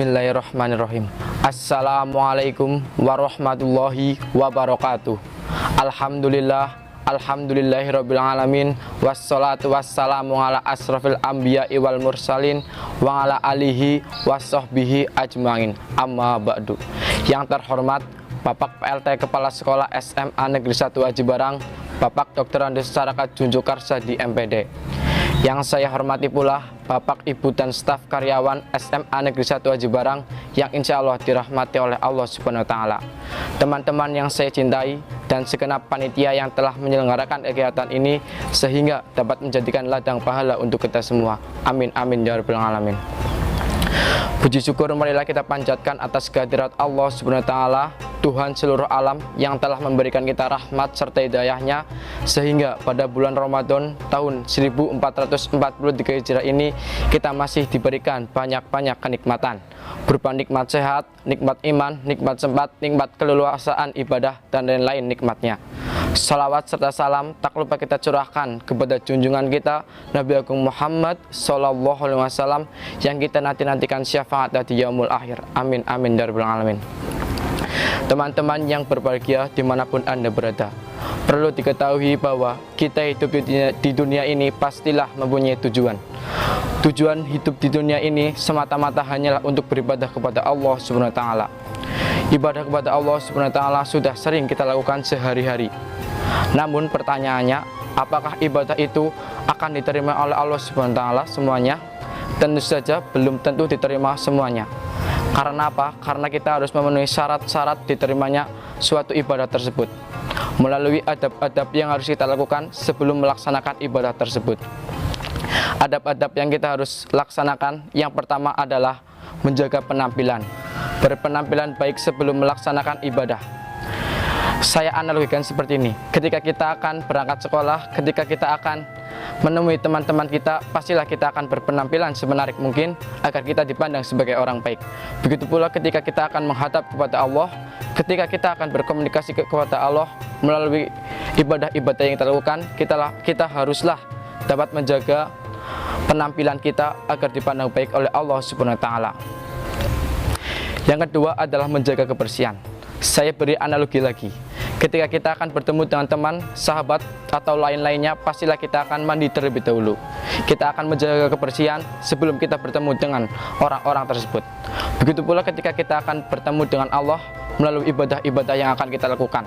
Bismillahirrahmanirrahim. Assalamualaikum warahmatullahi wabarakatuh. Alhamdulillahirabbil alamin. Wassalatu wassalamu ala asrafil anbiya'i wal mursalin wa ala alihi wassohbihi ajmain. Amma ba'du. Yang terhormat Bapak PLT Kepala Sekolah SMA Negeri 1 Aji Barang, Bapak Dr. Andes Sarakat Junjukarsa di MPD. Yang saya hormati pula Bapak, Ibu, dan staf karyawan SMA Negeri 1 Aji Barang yang insya Allah dirahmati oleh Allah Subhanahu wa Ta'ala. Teman-teman yang saya cintai dan segenap panitia yang telah menyelenggarakan kegiatan ini sehingga dapat menjadikan ladang pahala untuk kita semua. Amin amin ya rabbal alamin. Puji syukur marilah kita panjatkan atas kehadirat Allah Subhanahu wa Ta'ala, Tuhan seluruh alam yang telah memberikan kita rahmat serta hidayahnya sehingga pada bulan Ramadan tahun 1443 Hijriah ini kita masih diberikan banyak-banyak kenikmatan berupa nikmat sehat, nikmat iman, nikmat sempat, nikmat keleluasaan ibadah dan lain-lain nikmatnya. Salawat serta salam tak lupa kita curahkan kepada junjungan kita Nabi Agung Muhammad Sallallahu Alaihi Wasallam yang kita nanti-nantikan syafaat di yaumul akhir. Amin amin ya rabbal alamin. Teman-teman yang berbahagia dimanapun Anda berada, perlu diketahui bahwa kita hidup di dunia ini pastilah mempunyai tujuan. Tujuan hidup di dunia ini semata-mata hanyalah untuk beribadah kepada Allah Subhanahu wa Ta'ala. Ibadah kepada Allah Subhanahu wa Ta'ala sudah sering kita lakukan sehari-hari. Namun pertanyaannya, apakah ibadah itu akan diterima oleh Allah Subhanahu wa Ta'ala semuanya? Tentu saja belum tentu diterima semuanya. Karena apa? Karena kita harus memenuhi syarat-syarat diterimanya suatu ibadah tersebut melalui adab-adab yang harus kita lakukan sebelum melaksanakan ibadah tersebut. Adab-adab yang kita harus laksanakan yang pertama adalah menjaga penampilan, berpenampilan baik sebelum melaksanakan ibadah. Saya analogikan seperti ini, ketika kita akan berangkat sekolah, ketika kita akan menemui teman-teman kita, pastilah kita akan berpenampilan semenarik mungkin agar kita dipandang sebagai orang baik. Begitu pula ketika kita akan menghadap kepada Allah, ketika kita akan berkomunikasi kepada Allah melalui ibadah-ibadah yang kita lakukan, kita haruslah dapat menjaga penampilan kita agar dipandang baik oleh Allah Subhanahu wa Ta'ala. Yang kedua adalah menjaga kebersihan. Saya beri analogi lagi. Ketika kita akan bertemu dengan teman, sahabat, atau lain-lainnya, pastilah kita akan mandi terlebih dahulu. Kita akan menjaga kebersihan sebelum kita bertemu dengan orang-orang tersebut. Begitu pula ketika kita akan bertemu dengan Allah melalui ibadah-ibadah yang akan kita lakukan.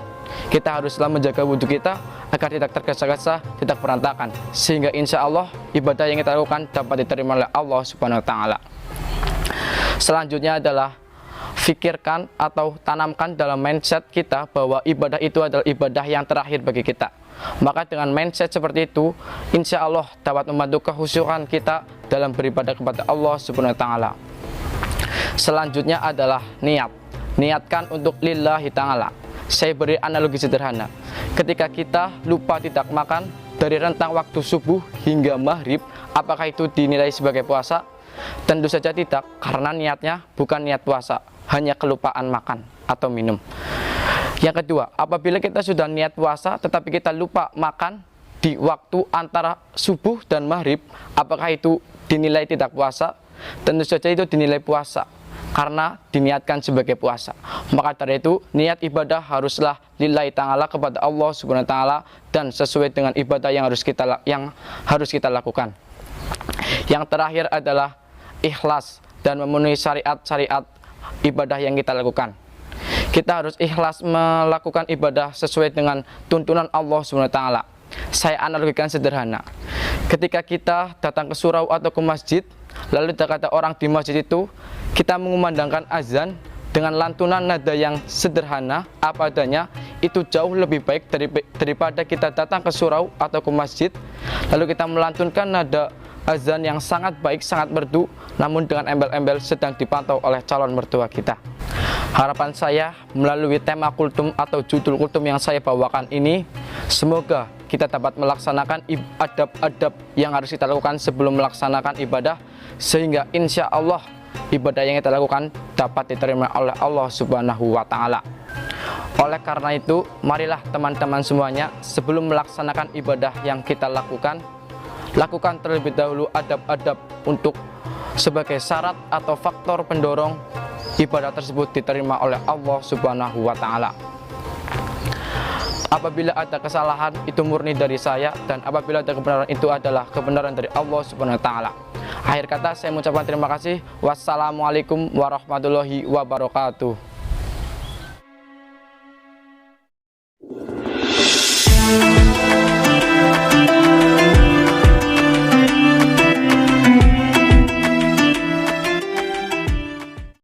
Kita haruslah menjaga wudhu kita agar tidak tergesa-gesa, tidak berantakan, sehingga insya Allah ibadah yang kita lakukan dapat diterima oleh Allah Subhanahu wa Ta'ala. Selanjutnya adalah fikirkan atau tanamkan dalam mindset kita bahwa ibadah itu adalah ibadah yang terakhir bagi kita. Maka dengan mindset seperti itu, insya Allah dapat membantu kehusyukan kita dalam beribadah kepada Allah Subhanahu wa Ta'ala. Selanjutnya adalah niat. Niatkan untuk lillahi ta'ala. Saya beri analogi sederhana. Ketika kita lupa tidak makan dari rentang waktu subuh hingga maghrib, apakah itu dinilai sebagai puasa? Tentu saja tidak, karena niatnya bukan niat puasa, hanya kelupaan makan atau minum. Yang kedua, apabila kita sudah niat puasa tetapi kita lupa makan di waktu antara subuh dan maghrib, apakah itu dinilai tidak puasa? Tentu saja itu dinilai puasa, karena diniatkan sebagai puasa. Maka dari itu, niat ibadah haruslah lillahi ta'ala kepada Allah Subhanahu wa Ta'ala dan sesuai dengan ibadah yang harus kita lakukan. Yang terakhir adalah ikhlas dan memenuhi syariat-syariat ibadah yang kita lakukan. Kita harus ikhlas melakukan ibadah sesuai dengan tuntunan Allah Subhanahu wa Ta'ala. Saya analogikan sederhana. Ketika kita datang ke surau atau ke masjid, lalu kata orang di masjid itu, kita mengumandangkan azan dengan lantunan nada yang sederhana apa adanya, itu jauh lebih baik daripada kita datang ke surau atau ke masjid lalu kita melantunkan nada azan yang sangat baik, sangat merdu, namun dengan embel-embel sedang dipantau oleh calon mertua kita. Harapan saya melalui tema kultum atau judul kultum yang saya bawakan ini, semoga kita dapat melaksanakan adab-adab yang harus kita lakukan sebelum melaksanakan ibadah, sehingga insya Allah ibadah yang kita lakukan dapat diterima oleh Allah Subhanahu wa Ta'ala. Oleh karena itu, marilah teman-teman semuanya, sebelum melaksanakan ibadah yang kita lakukan terlebih dahulu adab-adab untuk sebagai syarat atau faktor pendorong ibadah tersebut diterima oleh Allah Subhanahu wa Ta'ala. Apabila ada kesalahan, itu murni dari saya, dan apabila ada kebenaran, itu adalah kebenaran dari Allah Subhanahu wa Ta'ala. Akhir kata saya mengucapkan terima kasih. Wassalamualaikum warahmatullahi wabarakatuh.